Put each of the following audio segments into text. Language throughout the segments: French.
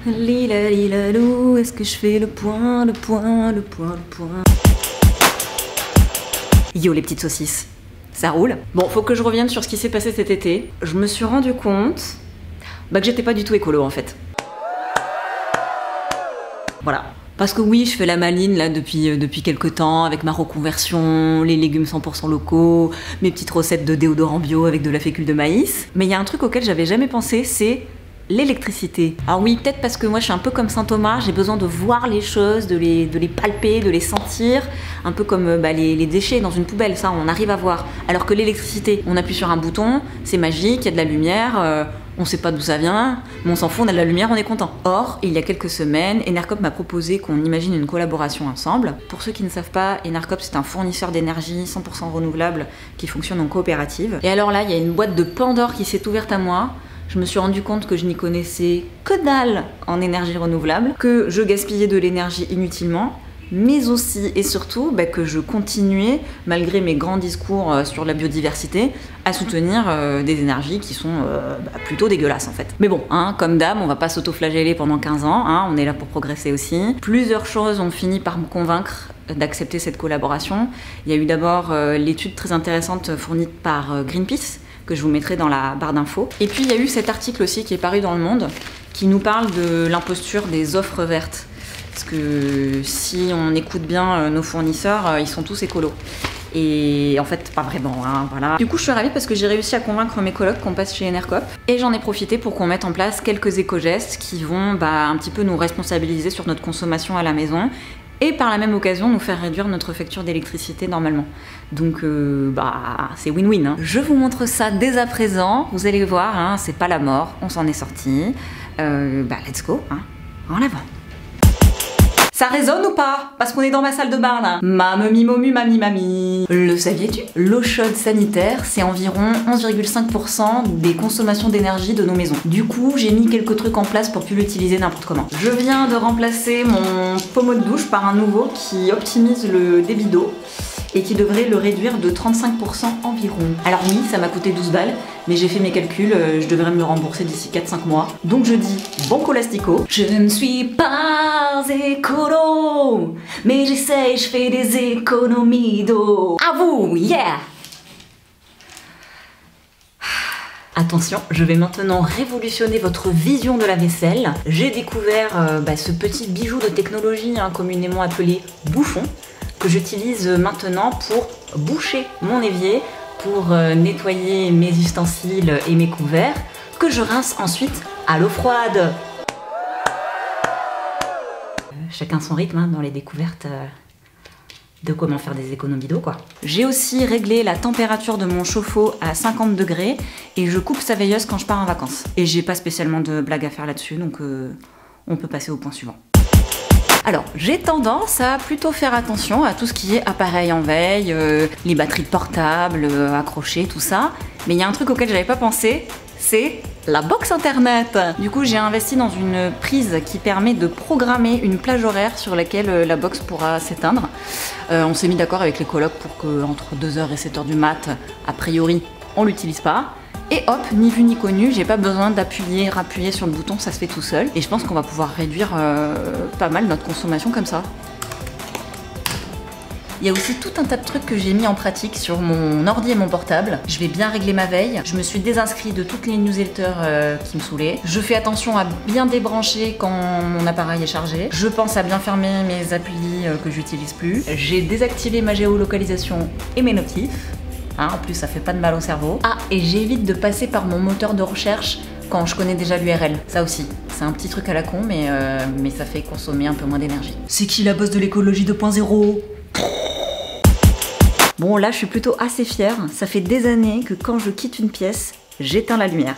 Lila lila lou, est-ce que je fais le point, le point, le point, le point. Yo les petites saucisses, ça roule? Bon, faut que je revienne sur ce qui s'est passé cet été. Je me suis rendu compte que j'étais pas du tout écolo en fait. Voilà. Parce que oui, je fais la maline là depuis quelques temps avec ma reconversion, les légumes 100% locaux, mes petites recettes de déodorant bio avec de la fécule de maïs. Mais il y a un truc auquel j'avais jamais pensé, c'est l'électricité. Alors oui, peut-être parce que moi je suis un peu comme Saint Thomas, j'ai besoin de voir les choses, de les palper, de les sentir, un peu comme les déchets dans une poubelle, ça on arrive à voir. Alors que l'électricité, on appuie sur un bouton, c'est magique, il y a de la lumière, on sait pas d'où ça vient, mais on s'en fout, on a de la lumière, on est content. Or, il y a quelques semaines, Enercop m'a proposé qu'on imagine une collaboration ensemble. Pour ceux qui ne savent pas, Enercop c'est un fournisseur d'énergie 100% renouvelable qui fonctionne en coopérative. Et alors là, il y a une boîte de Pandore qui s'est ouverte à moi. Je me suis rendu compte que je n'y connaissais que dalle en énergie renouvelable, que je gaspillais de l'énergie inutilement, mais aussi et surtout que je continuais, malgré mes grands discours sur la biodiversité, à soutenir des énergies qui sont plutôt dégueulasses en fait. Mais bon, comme d'hab, on va pas s'auto-flageller pendant 15 ans, on est là pour progresser aussi. Plusieurs choses ont fini par me convaincre d'accepter cette collaboration. Il y a eu d'abord l'étude très intéressante fournie par Greenpeace, que je vous mettrai dans la barre d'infos. Et puis il y a eu cet article aussi qui est paru dans Le Monde, qui nous parle de l'imposture des offres vertes. Parce que si on écoute bien nos fournisseurs, ils sont tous écolos. Et en fait, pas vraiment, voilà. Du coup, je suis ravie parce que j'ai réussi à convaincre mes colocs qu'on passe chez Enercop. Et j'en ai profité pour qu'on mette en place quelques éco-gestes qui vont un petit peu nous responsabiliser sur notre consommation à la maison. Et par la même occasion nous faire réduire notre facture d'électricité normalement. Donc c'est win-win. Je vous montre ça dès à présent, vous allez voir, c'est pas la mort, on s'en est sorti. Let's go, en avant. Ça résonne ou pas? Parce qu'on est dans ma salle de bain là. Mamemi momu mami mami. Le saviez-tu? L'eau chaude sanitaire, c'est environ 11,5% des consommations d'énergie de nos maisons. Du coup, j'ai mis quelques trucs en place pour plus l'utiliser n'importe comment. Je viens de remplacer mon pommeau de douche par un nouveau qui optimise le débit d'eau et qui devrait le réduire de 35% environ. Alors oui, ça m'a coûté 12 balles, mais j'ai fait mes calculs, je devrais me le rembourser d'ici 4-5 mois. Donc je dis bon colastico. Je ne suis pas écolo, mais j'essaye, je fais des économies d'eau. À vous, yeah! Attention, je vais maintenant révolutionner votre vision de la vaisselle. J'ai découvert ce petit bijou de technologie communément appelé bouchon, que j'utilise maintenant pour boucher mon évier, pour nettoyer mes ustensiles et mes couverts, que je rince ensuite à l'eau froide. Chacun son rythme dans les découvertes de comment faire des économies d'eau quoi. J'ai aussi réglé la température de mon chauffe-eau à 50 degrés et je coupe sa veilleuse quand je pars en vacances. Et j'ai pas spécialement de blague à faire là-dessus, donc on peut passer au point suivant. Alors, j'ai tendance à plutôt faire attention à tout ce qui est appareil en veille, les batteries de portable, accrochées, tout ça. Mais il y a un truc auquel j'avais pas pensé, c'est la box internet. Du coup, j'ai investi dans une prise qui permet de programmer une plage horaire sur laquelle la box pourra s'éteindre. On s'est mis d'accord avec les colocs pour qu'entre 2h et 7h du mat, a priori, on l'utilise pas. Et hop, ni vu ni connu, j'ai pas besoin d'appuyer, rappuyer sur le bouton, ça se fait tout seul. Et je pense qu'on va pouvoir réduire pas mal notre consommation comme ça. Il y a aussi tout un tas de trucs que j'ai mis en pratique sur mon ordi et mon portable. Je vais bien régler ma veille. Je me suis désinscrite de toutes les newsletters qui me saoulaient. Je fais attention à bien débrancher quand mon appareil est chargé. Je pense à bien fermer mes applis que j'utilise plus. J'ai désactivé ma géolocalisation et mes notifs. En plus, ça fait pas de mal au cerveau. Ah, et j'évite de passer par mon moteur de recherche quand je connais déjà l'URL. Ça aussi, c'est un petit truc à la con, mais ça fait consommer un peu moins d'énergie. C'est qui la boss de l'écologie 2.0? Bon, là, je suis plutôt assez fière. Ça fait des années que quand je quitte une pièce, j'éteins la lumière.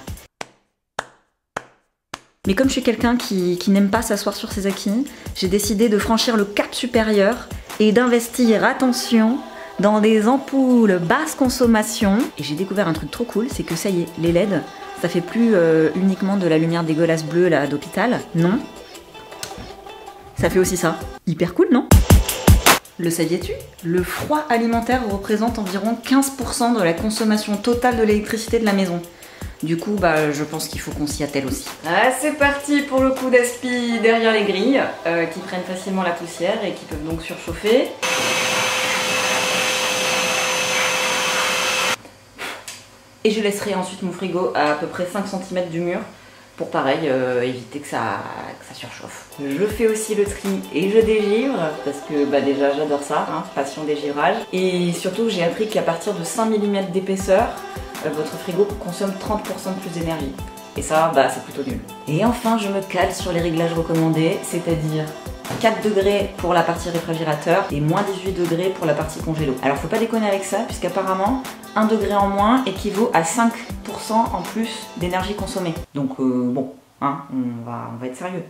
Mais comme je suis quelqu'un qui n'aime pas s'asseoir sur ses acquis, j'ai décidé de franchir le cap supérieur et d'investir, attention, dans des ampoules basse consommation. Et j'ai découvert un truc trop cool, c'est que ça y est, les LED, ça fait plus uniquement de la lumière dégueulasse bleue là d'hôpital, non. Ça fait aussi ça. Hyper cool, non? Le saviez-tu? Le froid alimentaire représente environ 15% de la consommation totale de l'électricité de la maison. Du coup, bah, je pense qu'il faut qu'on s'y attelle aussi. Ah, c'est parti pour le coup d'aspi derrière les grilles, qui prennent facilement la poussière et qui peuvent donc surchauffer. Et je laisserai ensuite mon frigo à peu près 5 cm du mur pour pareil éviter que ça surchauffe. Je fais aussi le tri et je dégivre parce que bah, déjà j'adore ça, hein, passion dégivrage. Et surtout j'ai appris qu'à partir de 5 mm d'épaisseur, votre frigo consomme 30% de plus d'énergie. Et ça, bah, c'est plutôt nul. Et enfin, je me cale sur les réglages recommandés, c'est-à-dire 4 degrés pour la partie réfrigérateur et moins 18 degrés pour la partie congélo. Alors faut pas déconner avec ça, puisqu'apparemment 1 degré en moins équivaut à 5% en plus d'énergie consommée. Donc bon, hein, on va être sérieux.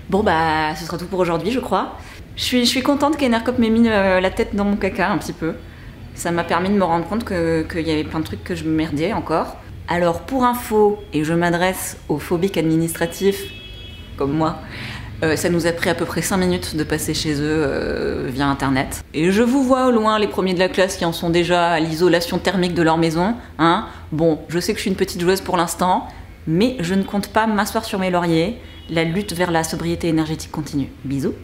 Bon bah ce sera tout pour aujourd'hui je crois. Je suis contente qu'Enercop m'ait mis la tête dans mon caca un petit peu. Ça m'a permis de me rendre compte qu'il y avait plein de trucs que je me merdais encore. Alors pour info, et je m'adresse aux phobiques administratifs comme moi, ça nous a pris à peu près 5 minutes de passer chez eux via internet. Et je vous vois au loin les premiers de la classe qui en sont déjà à l'isolation thermique de leur maison. Hein. Bon, je sais que je suis une petite joueuse pour l'instant, mais je ne compte pas m'asseoir sur mes lauriers. La lutte vers la sobriété énergétique continue. Bisous.